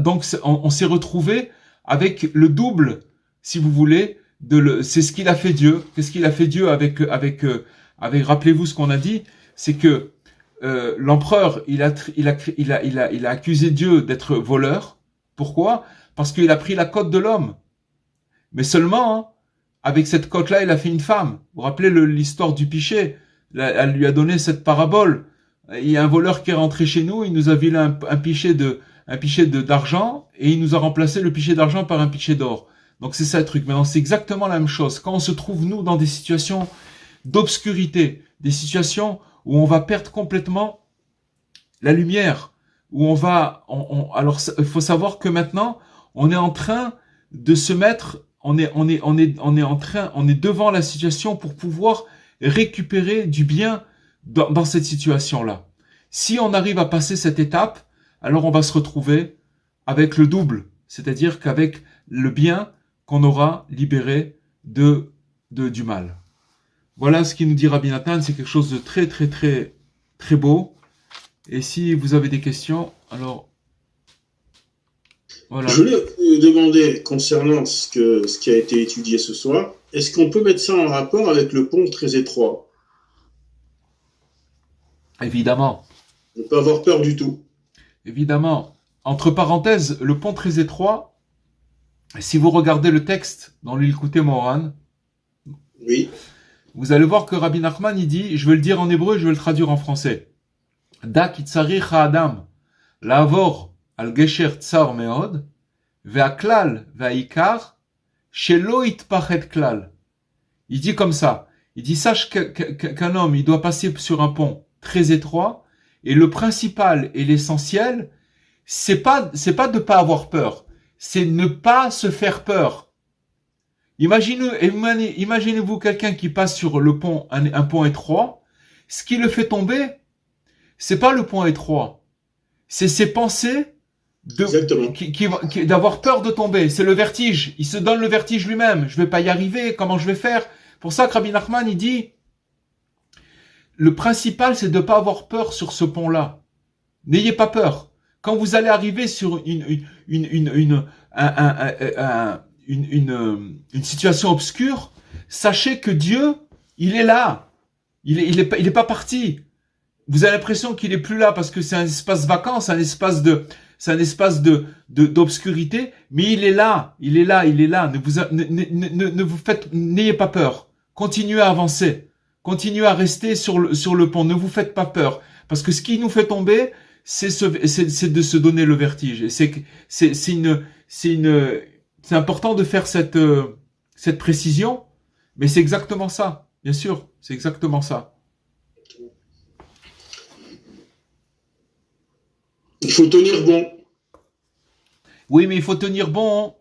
donc on s'est retrouvé avec le double, si vous voulez, c'est ce qu'il a fait Dieu. Qu'est-ce qu'il a fait Dieu avec rappelez-vous ce qu'on a dit, c'est que l'empereur il a accusé Dieu d'être voleur. Pourquoi? Parce qu'il a pris la côte de l'homme. Mais seulement, hein, avec cette côte-là, il a fait une femme. Vous vous rappelez l'histoire du pichet? Elle lui a donné cette parabole. Il y a un voleur qui est rentré chez nous, il nous a volé un pichet d'argent et il nous a remplacé le pichet d'argent par un pichet d'or. Donc c'est ça le truc. Maintenant, c'est exactement la même chose. Quand on se trouve, nous, dans des situations d'obscurité, des situations où on va perdre complètement la lumière, où alors il faut savoir que maintenant, on est en train de se mettre, on est devant la situation pour pouvoir récupérer du bien dans cette situation-là. Si on arrive à passer cette étape, alors on va se retrouver avec le double, c'est-à-dire qu'avec le bien qu'on aura libéré du mal. Voilà ce qu'il nous dit Rabbi Nathan, c'est quelque chose de très très très très beau. Et si vous avez des questions, alors voilà. Je voulais vous demander concernant ce qui a été étudié ce soir, est-ce qu'on peut mettre ça en rapport avec le pont très étroit? Évidemment. Ne pas avoir peur du tout. Évidemment. Entre parenthèses, le pont très étroit, si vous regardez le texte dans l'Ilkutei Moharan, oui. Vous allez voir que Rabbi Nachman, il dit, je vais le dire en hébreu, je vais le traduire en français. Da ki tzarich ha'adam la'avor al gesher tsar me'od, ve'aklal ve'aikar, shelo itpachet klal. Il dit comme ça. Il dit, sache qu'un homme, il doit passer sur un pont très étroit, et le principal et l'essentiel, c'est pas de pas avoir peur, c'est ne pas se faire peur. Imaginez-vous quelqu'un qui passe sur le pont, un pont étroit. Ce qui le fait tomber, c'est pas le pont étroit, c'est ses pensées d'avoir peur de tomber. C'est le vertige. Il se donne le vertige lui-même. Je vais pas y arriver. Comment je vais faire? Pour ça que Rabbi Nachman, il dit, le principal, c'est de pas avoir peur sur ce pont-là. N'ayez pas peur. Quand vous allez arriver sur une situation obscure, sachez que Dieu, il est là. Il est pas parti. Vous avez l'impression qu'il est plus là parce que c'est un espace vacant, c'est un espace d'obscurité, mais il est là. N'ayez pas peur. Continuez à avancer. Continuez à rester sur le pont. Ne vous faites pas peur. Parce que ce qui nous fait tomber, c'est de se donner le vertige. C'est important de faire cette précision, mais c'est exactement ça, bien sûr, c'est exactement ça. Il faut tenir bon. Oui, mais il faut tenir bon.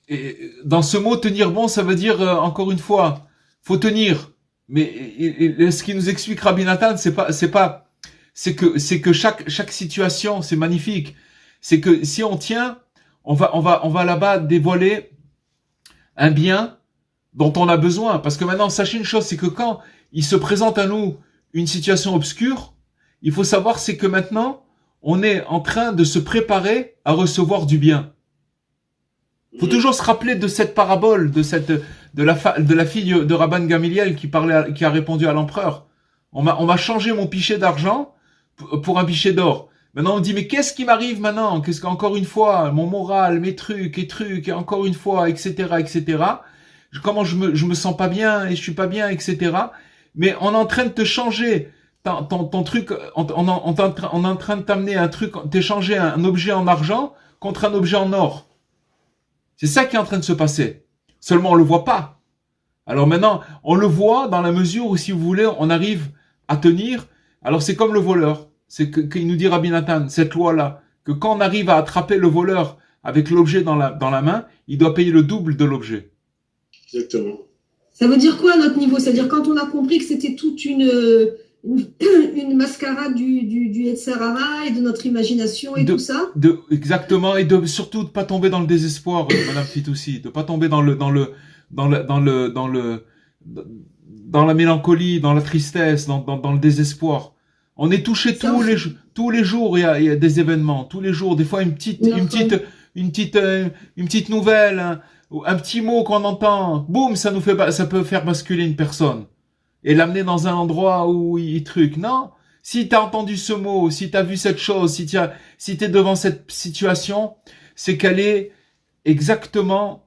Et dans ce mot tenir bon, ça veut dire encore une fois, faut tenir. Mais ce qui nous explique Rabbi Nathan, c'est que chaque situation, c'est magnifique. C'est que si on tient, on va là-bas dévoiler un bien dont on a besoin. Parce que maintenant, sachez une chose, c'est que quand il se présente à nous une situation obscure, il faut savoir, c'est que maintenant, on est en train de se préparer à recevoir du bien. Il faut toujours se rappeler de cette parabole, de la fille de Rabban Gamiliel qui a répondu à l'empereur. On m'a changé mon pichet d'argent pour un pichet d'or. Maintenant, on dit, mais qu'est-ce qui m'arrive maintenant? Qu'est-ce qu'encore une fois, mon moral, mes trucs, et encore une fois, etc., etc. Comment je me sens pas bien, et je suis pas bien, etc. Mais on est en train de te changer ton truc, on est en train de t'amener un truc, t'échanger un objet en argent contre un objet en or. C'est ça qui est en train de se passer. Seulement, on le voit pas. Alors maintenant, on le voit dans la mesure où, si vous voulez, on arrive à tenir. Alors c'est comme le voleur. C'est qu'il nous dit Rabbi Nathan, cette loi-là, que quand on arrive à attraper le voleur avec l'objet dans la main, il doit payer le double de l'objet. Exactement. Ça veut dire quoi à notre niveau? C'est-à-dire quand on a compris que c'était toute une mascarade du Yetzer Hara et de notre imagination et tout ça? Exactement, et surtout de pas tomber dans le désespoir, Madame Fitoussi, de pas tomber dans la mélancolie, dans la tristesse, dans le désespoir. On est touché tous les jours, il y a des événements, tous les jours, des fois une petite nouvelle, un petit mot qu'on entend, boum, ça peut faire basculer une personne et l'amener dans un endroit où il truc. Non, si t'as entendu ce mot, si t'as vu cette chose, si t'es devant cette situation, c'est qu'elle est exactement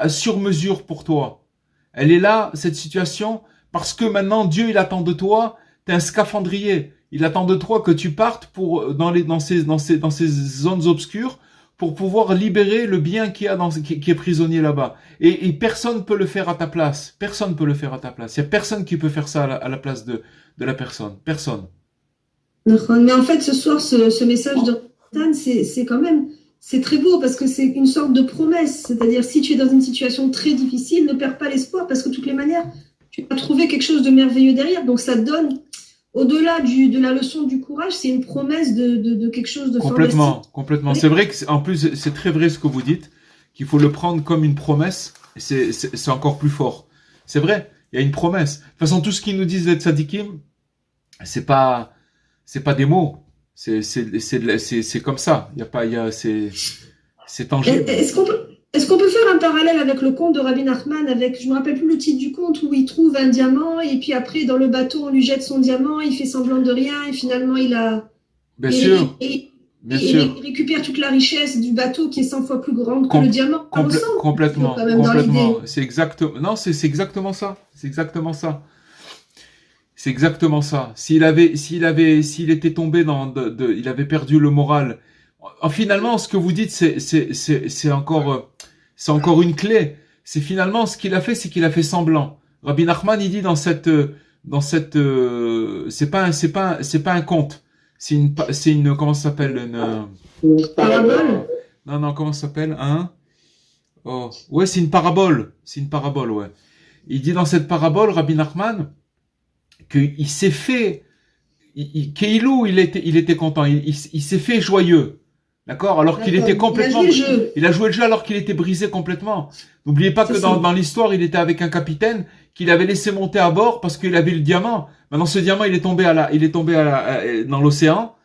sur mesure pour toi. Elle est là, cette situation, parce que maintenant Dieu il attend de toi. T'es un scaphandrier. Il attend de toi que tu partes dans ces zones obscures pour pouvoir libérer le bien qui est prisonnier là-bas. Et personne peut le faire à ta place. Personne peut le faire à ta place. Il y a personne qui peut faire ça à la place de la personne. Personne. Mais en fait, ce soir, ce message de Nathan, c'est quand même, c'est très beau parce que c'est une sorte de promesse. C'est-à-dire, si tu es dans une situation très difficile, ne perds pas l'espoir parce que de toutes les manières, tu vas trouver quelque chose de merveilleux derrière. Donc, ça donne, au-delà de la leçon du courage, c'est une promesse de quelque chose de Complètement, fantastique. complètement. C'est vrai que, en plus, c'est très vrai ce que vous dites, qu'il faut le prendre comme une promesse. Et c'est encore plus fort. C'est vrai, il y a une promesse. De toute façon, tout ce qu'ils nous disent d'être sadikim, c'est pas des mots. C'est comme ça. Il y a pas, c'est tangible. Est-ce qu'on peut faire un parallèle avec le conte de Rabbi Nachman, avec, je me rappelle plus le titre du conte, où il trouve un diamant et puis après, dans le bateau, on lui jette son diamant, il fait semblant de rien et finalement, Bien sûr, il, bien il sûr. récupère toute la richesse du bateau qui est 100 fois plus grande que le diamant. Ça ressemble Complètement, quand même dans complètement. l'idée. C'est exactement, non, c'est exactement ça. C'est exactement ça. C'est exactement ça. S'il était tombé il avait perdu le moral. Finalement, ce que vous dites, c'est encore une clé. C'est finalement ce qu'il a fait, c'est qu'il a fait semblant. Rabbi Nachman, il dit c'est pas un conte. C'est une, comment ça s'appelle, Parabole. non, comment ça s'appelle, oh, ouais, c'est une parabole. C'est une parabole, ouais. Il dit dans cette parabole, Rabbi Nachman, qu'il s'est fait, Keilou, il était content, il s'est fait joyeux. D'accord? Alors qu'il était complètement, il a joué le jeu alors qu'il était brisé complètement. N'oubliez pas que dans l'histoire, il était avec un capitaine qu'il avait laissé monter à bord parce qu'il avait le diamant. Maintenant, ce diamant, il est tombé dans l'océan.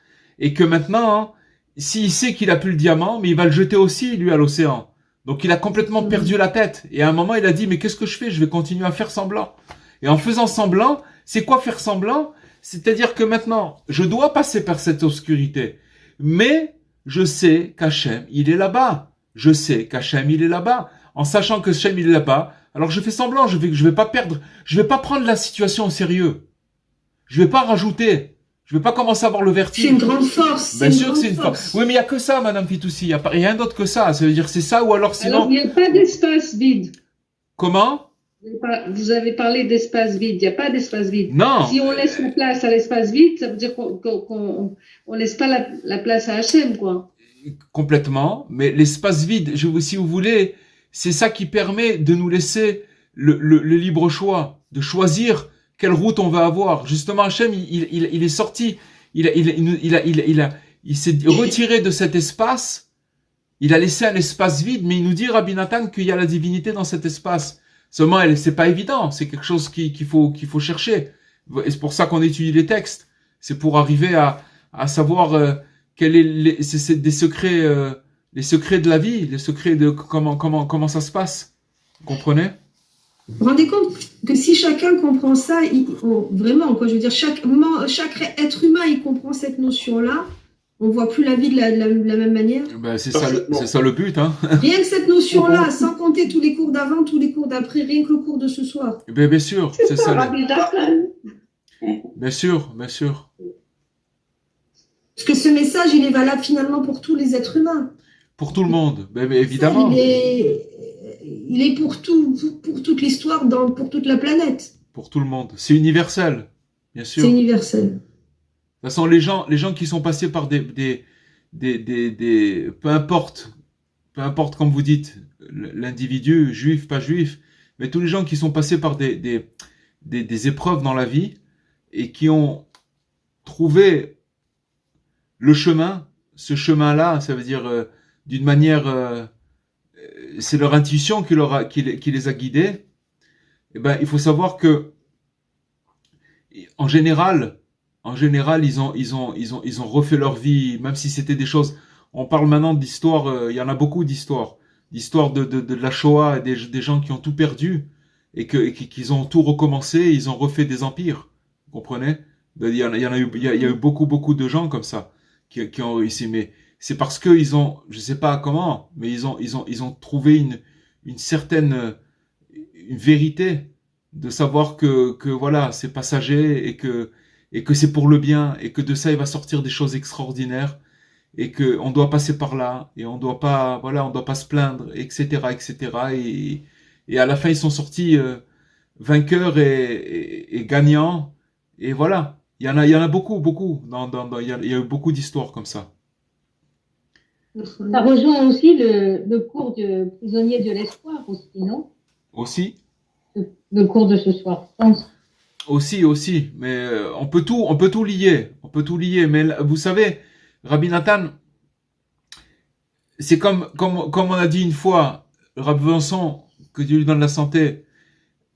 Et que maintenant, s'il sait qu'il a plus le diamant, mais il va le jeter aussi, lui, à l'océan. Donc, il a complètement perdu la tête. Et à un moment, il a dit, mais qu'est-ce que je fais? Je vais continuer à faire semblant. Et en faisant semblant, c'est quoi faire semblant? C'est-à-dire que maintenant, je dois passer par cette obscurité. Mais, je sais qu'Hachem, il est là-bas. Je sais qu'Hachem, il est là-bas. En sachant que Hachem, il est là-bas, alors je fais semblant, je vais pas perdre, je vais pas prendre la situation au sérieux. Je vais pas rajouter. Je vais pas commencer à avoir le vertige. C'est une grande force. Bien sûr, c'est une force. Oui, mais il y a que ça, Madame Fitoussi. Il y a rien d'autre que ça. Ça veut dire c'est ça ou alors sinon. Alors, il n'y a pas d'espace vide. Comment? Vous avez parlé d'espace vide. Il n'y a pas d'espace vide. Non. Si on laisse la place à l'espace vide, ça veut dire qu'on laisse pas la place à Hachem, quoi. Complètement. Mais l'espace vide, si vous voulez, c'est ça qui permet de nous laisser le libre choix, de choisir quelle route on va avoir. Justement, Hachem, il est sorti, il s'est retiré de cet espace, il a laissé un espace vide, mais il nous dit, Rabbi Nathan, qu'il y a la divinité dans cet espace. Seulement, c'est pas évident, c'est quelque chose qu'il faut chercher. Et c'est pour ça qu'on étudie les textes. C'est pour arriver à savoir quels est des secrets, les secrets de la vie, les secrets de comment ça se passe. Vous comprenez? Vous vous rendez compte que si chacun comprend ça, vraiment, quoi, je veux dire, chaque être humain, il comprend cette notion-là, on voit plus la vie de la même manière. Ben, c'est ça le but, hein. Rien que cette notion-là, sans compter tous les cours d'avant, tous les cours d'après, rien que le cours de ce soir. Ben, bien sûr, c'est ça. Rabbi Nachman. Bien sûr, bien sûr. Parce que ce message, il est valable finalement pour tous les êtres humains. Pour tout le monde, ben, évidemment. Il est pour toute l'histoire, pour toute la planète. Pour tout le monde. C'est universel, bien sûr. C'est universel. De toute façon, les gens qui sont passés par peu importe, comme vous dites, l'individu, juif, pas juif, mais tous les gens qui sont passés par des épreuves dans la vie et qui ont trouvé le chemin, ce chemin-là, ça veut dire d'une manière, c'est leur intuition qui les a guidés. Eh ben, il faut savoir que, en général, ils ont refait leur vie, même si c'était des choses. On parle maintenant d'histoires. Il y en a beaucoup d'histoires de la Shoah, des gens qui ont tout perdu et qu'ils ont tout recommencé. Ils ont refait des empires. Vous comprenez? Il y a eu beaucoup de gens comme ça qui ont réussi. Mais c'est parce que ils ont, je sais pas comment, mais ils ont trouvé une certaine une vérité de savoir que voilà, c'est passager et que c'est pour le bien et que de ça il va sortir des choses extraordinaires et que on doit passer par là et on doit pas se plaindre, etc. Et à la fin ils sont sortis vainqueurs et gagnants. Et voilà, il y en a beaucoup il y a eu beaucoup d'histoires comme ça. Ça rejoint aussi le cours de prisonnier de l'espoir aussi, non? Aussi. Le cours de ce soir, je pense. Aussi, mais on peut tout lier, mais vous savez, Rabbi Nathan, c'est comme on a dit une fois, Rabbi Vincent, que Dieu lui donne la santé,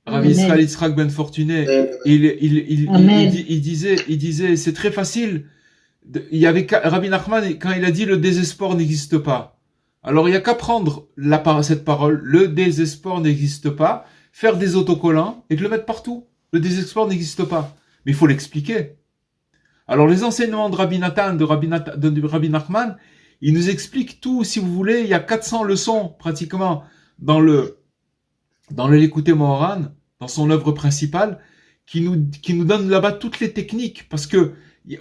Rabbi Israël Yitzhak Ben Fortuné, il disait, c'est très facile. Il y avait Rabbi Nachman, quand il a dit le désespoir n'existe pas. Alors il y a qu'à prendre cette parole, le désespoir n'existe pas, faire des autocollants et de le mettre partout. Le désespoir n'existe pas. Mais il faut l'expliquer. Alors les enseignements de Rabbi Nathan, de Rabbi Nachman, ils nous expliquent tout, si vous voulez, il y a 400 leçons pratiquement dans le L'écouter Moharan, dans son œuvre principale, qui nous donne là-bas toutes les techniques, parce que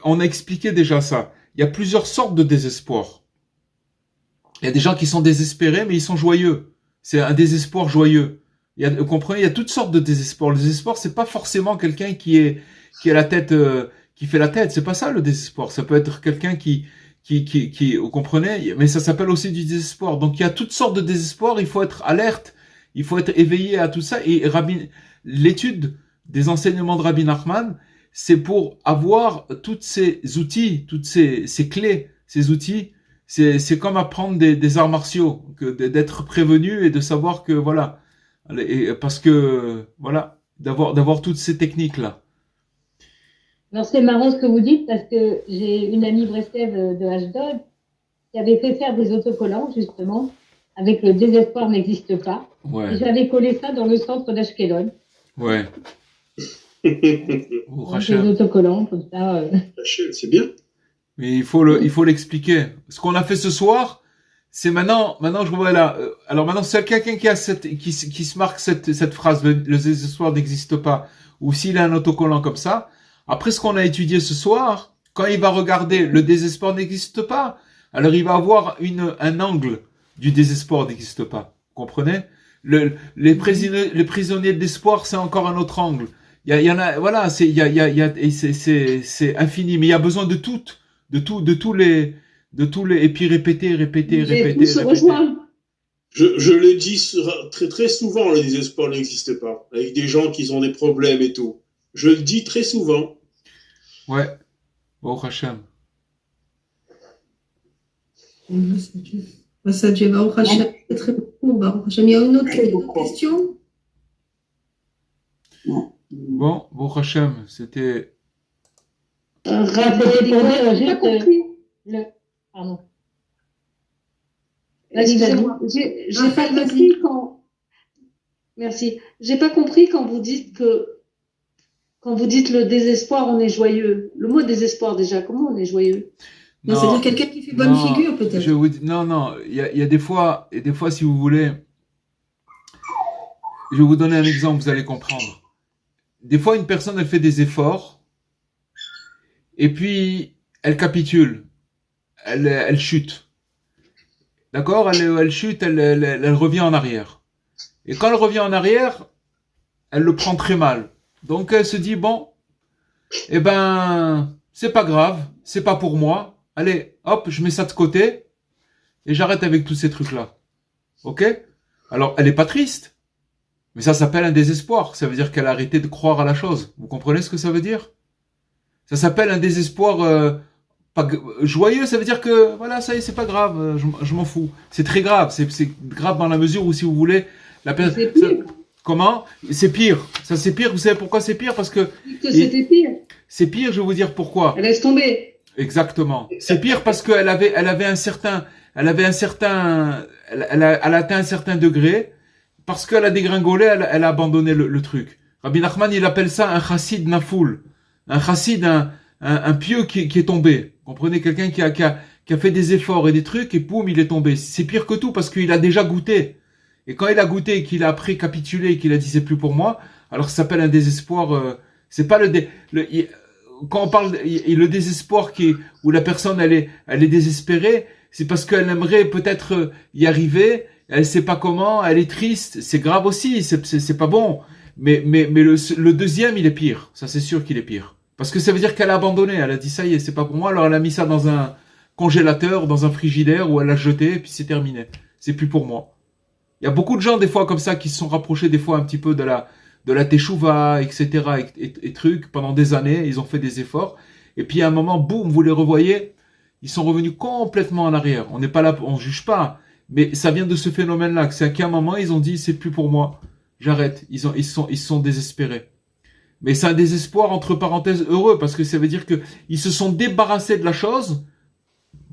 on a expliqué déjà ça. Il y a plusieurs sortes de désespoir. Il y a des gens qui sont désespérés, mais ils sont joyeux. C'est un désespoir joyeux. Vous comprenez, il y a toutes sortes de désespoir. Le désespoir, c'est pas forcément quelqu'un qui a la tête, qui fait la tête. C'est pas ça le désespoir. Ça peut être quelqu'un qui, vous comprenez, mais ça s'appelle aussi du désespoir. Donc il y a toutes sortes de désespoir. Il faut être alerte. Il faut être éveillé à tout ça. Et l'étude des enseignements de Rabbi Nachman, c'est pour avoir tous ces outils, toutes ces clés, ces outils. C'est comme apprendre des arts martiaux, d'être prévenu et de savoir que voilà. Parce que voilà, d'avoir toutes ces techniques là. Alors c'est marrant ce que vous dites parce que j'ai une amie Breslev de Ashdod qui avait fait faire des autocollants justement avec le désespoir n'existe pas. Ouais. Et j'avais collé ça dans le centre d'Ashkelon. Ouais. Des autocollants comme ça. C'est bien. Mais il faut l'expliquer. Ce qu'on a fait ce soir, c'est maintenant je vois là. Alors maintenant, c'est quelqu'un qui se marque cette phrase, le désespoir n'existe pas, ou s'il a un autocollant comme ça. Après ce qu'on a étudié ce soir, quand il va regarder le désespoir n'existe pas, alors il va avoir un angle du désespoir n'existe pas. Vous comprenez? Les prisonniers de l'espoir, c'est encore un autre angle. Il y en a, voilà, c'est infini, mais il y a besoin de tous les, et puis répéter. Tout se rejoint. Je le dis très, très souvent, le désespoir n'existe pas. Avec des gens qui ont des problèmes et tout. Je le dis très souvent. Ouais. Bon, Hachem. Ça, Dieu, Baruch Hashem, c'est très beaucoup. Baruch Hashem. Il y a une autre question? Bon, Hachem, c'était... J'ai pas compris. Pardon. Excusez-moi, j'ai pas compris quand. Merci. J'ai pas compris quand vous dites le désespoir, on est joyeux. Le mot désespoir déjà, comment on est joyeux? C'est-à-dire quelqu'un qui fait bonne figure peut-être. Non. Il y a des fois, si vous voulez, je vais vous donner un exemple, vous allez comprendre. Des fois, une personne, elle fait des efforts, et puis elle capitule, elle chute. D'accord? Elle chute, elle revient en arrière. Et quand elle revient en arrière, elle le prend très mal. Donc elle se dit, bon, c'est pas grave, c'est pas pour moi. Allez, hop, je mets ça de côté, et j'arrête avec tous ces trucs-là. Ok? Alors, elle est pas triste, mais ça s'appelle un désespoir. Ça veut dire qu'elle a arrêté de croire à la chose. Vous comprenez ce que ça veut dire? Ça s'appelle un désespoir pas joyeux. Ça veut dire que, voilà, ça y est, c'est pas grave, je m'en fous. C'est très grave. C'est grave dans la mesure où, si vous voulez, la personne... Comment? C'est pire. Ça, c'est pire. Vous savez pourquoi c'est pire? Parce que... C'était pire. C'est pire, je vais vous dire pourquoi. Elle laisse tomber. Exactement. C'est pire parce qu'elle avait un certain, elle a atteint un certain degré, parce qu'elle a dégringolé, elle a abandonné le truc. Rabbi Nachman, il appelle ça un chassid nafoul. Un chassid, un pieux qui est tombé. Vous comprenez? Quelqu'un qui a fait des efforts et des trucs, et boum, il est tombé. C'est pire que tout parce qu'il a déjà goûté. Et quand il a goûté et qu'il a après capitulé et qu'il a dit c'est plus pour moi, alors ça s'appelle un désespoir, c'est pas quand on parle le désespoir où la personne elle est désespérée, c'est parce qu'elle aimerait peut-être y arriver, elle sait pas comment, elle est triste, c'est grave aussi, c'est pas bon. Mais le deuxième, il est pire. Ça c'est sûr qu'il est pire. Parce que ça veut dire qu'elle a abandonné, elle a dit ça y est, c'est pas pour moi, alors elle a mis ça dans congélateur, dans un frigidaire où elle l'a jeté et puis c'est terminé. C'est plus pour moi. Il y a beaucoup de gens des fois comme ça qui se sont rapprochés des fois un petit peu de la teshuva, etc. et trucs pendant des années. Ils ont fait des efforts et puis à un moment, boum, vous les revoyez, ils sont revenus complètement en arrière. On n'est pas là, on juge pas, mais ça vient de ce phénomène-là. C'est qu'à un moment ils ont dit c'est plus pour moi, j'arrête. Ils sont désespérés. Mais c'est un désespoir entre parenthèses heureux parce que ça veut dire que ils se sont débarrassés de la chose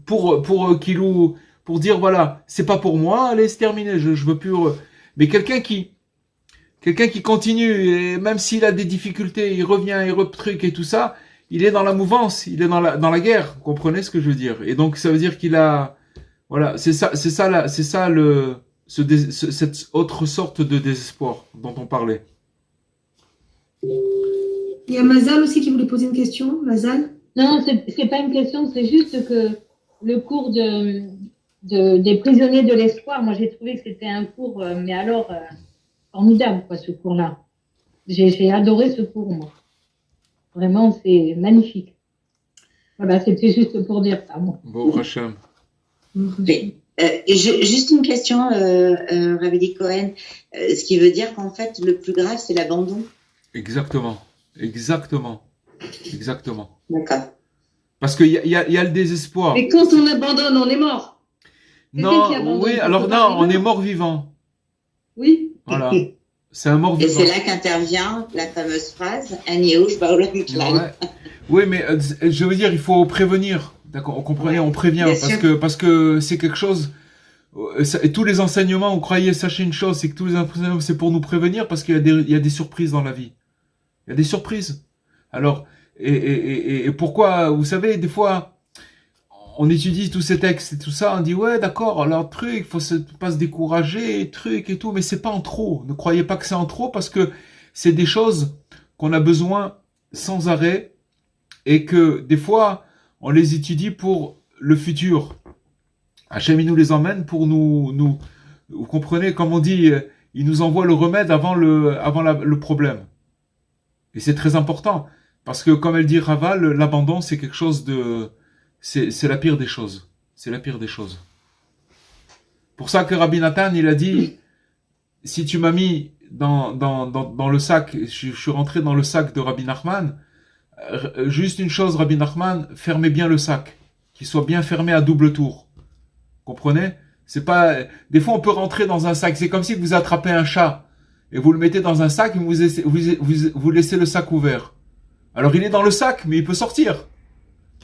pour dire voilà, c'est pas pour moi, allez, c'est terminé, je veux plus. Mais quelqu'un qui continue et même s'il a des difficultés, il revient, il retruc et tout ça, il est dans la mouvance, il est dans la guerre, vous comprenez ce que je veux dire. Et donc ça veut dire qu'il a voilà, cette autre sorte de désespoir dont on parlait. Il y a Mazal aussi qui voulait poser une question. Mazal? Non, c'est pas une question, c'est juste que le cours des prisonniers de l'espoir, moi j'ai trouvé que c'était un cours, mais alors formidable, quoi, ce cours-là. J'ai adoré ce cours, moi. Vraiment, c'est magnifique. Voilà, c'était juste pour dire ça, moi. Bon, Hachem. Juste une question, Rabbi Cohen. Ce qui veut dire qu'en fait, le plus grave, c'est l'abandon. Exactement. D'accord. Parce qu'il y a le désespoir. Mais quand on abandonne, on est mort. Non, oui, alors non, on est mort vivant. Oui. Voilà. C'est un mort Et vivant. c'est là qu'intervient la fameuse phrase Ani Yehush Ba'olam Klal. Ouais. Oui, mais je veux dire, il faut prévenir. D'accord, on comprenait, on prévient parce que c'est quelque chose. Et tous les enseignements, on croyait, sachez une chose, c'est que tous les enseignements, c'est pour nous prévenir parce qu'il y a des surprises dans la vie. Il y a des surprises. Alors, et pourquoi, vous savez, des fois, on étudie tous ces textes et tout ça, on dit ouais, d'accord, alors truc, faut pas se décourager, truc et tout, mais c'est pas en trop. Ne croyez pas que c'est en trop parce que c'est des choses qu'on a besoin sans arrêt et que des fois, on les étudie pour le futur. Hachem, il nous les emmène pour nous, vous comprenez, comme on dit, il nous envoie le remède avant le problème. Et c'est très important. Parce que, comme elle dit Rava, l'abandon, c'est quelque chose de, c'est la pire des choses. C'est la pire des choses. Pour ça que Rabbi Nathan, il a dit, si tu m'as mis dans le sac, je suis rentré dans le sac de Rabbi Nachman, juste une chose, Rabbi Nachman, fermez bien le sac. Qu'il soit bien fermé à double tour. Comprenez? C'est pas, des fois on peut rentrer dans un sac. C'est comme si vous attrapez un chat et vous le mettez dans un sac et vous laissez le sac ouvert. Alors il est dans le sac, mais il peut sortir.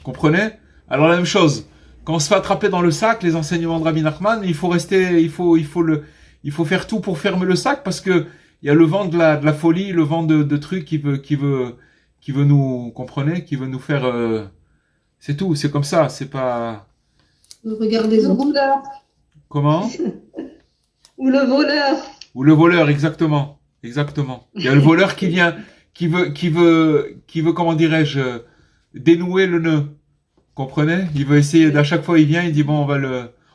Comprenez? Alors la même chose. Quand on se fait attraper dans le sac, les enseignements de Rabbi Nachman, il faut faire tout pour fermer le sac parce que il y a le vent de la folie, le vent de trucs qui veut nous, comprenez? Qui veut nous faire, c'est tout. C'est comme ça. C'est pas, Regardez les autres. comment? Ou le voleur. Ou le voleur, exactement. Exactement. Il y a le voleur qui vient, qui veut, comment dirais-je, dénouer le nœud. Comprenez? Il veut essayer, à chaque fois il vient, il dit bon,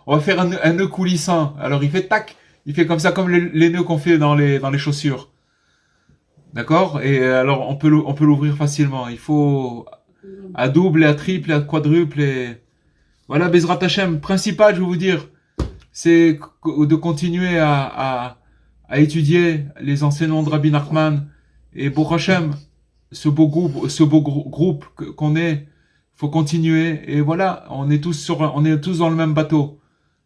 on va faire un nœud coulissant. Alors il fait tac, il fait comme ça, comme les nœuds qu'on fait dans les chaussures. D'accord? Et alors on peut l'ouvrir facilement. Il faut à double et à triple et à quadruple et voilà, Bezrat Hashem. Principal, je vais vous dire, c'est de continuer à étudier les enseignements de Rabbi Nachman et Baruch Hashem, ce beau groupe qu'on est, faut continuer et voilà, on est tous dans le même bateau.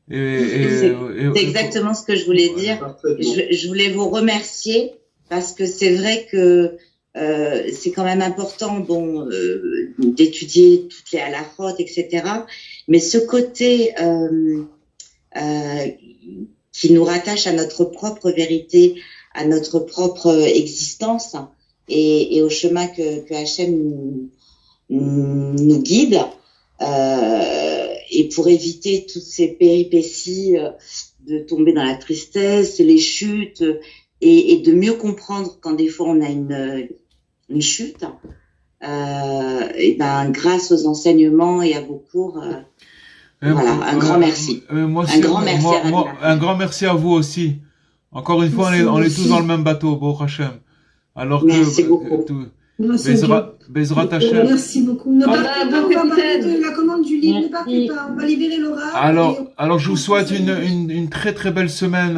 C'est exactement ce que je voulais dire. Je voulais vous remercier parce que c'est vrai que c'est quand même important, d'étudier toutes les halakhot, etc. Mais ce côté qui nous rattache à notre propre vérité, à notre propre existence et au chemin que Hachem nous guide, et pour éviter toutes ces péripéties de tomber dans la tristesse, les chutes, et de mieux comprendre quand des fois on a une chute, et ben grâce aux enseignements et à vos cours, voilà, un grand merci. Un grand merci à vous aussi. Encore une fois, on est tous dans le même bateau, Baruch Hashem. Alors merci que beaucoup. Grâce à Dieu. Bezrat Hashem. Merci beaucoup. Ne On a partez un pas, bon on va parler capitaine. de la commande du livre. Ne Merci. partez pas, on va libérer Laura. Alors, je vous souhaite une très très belle semaine.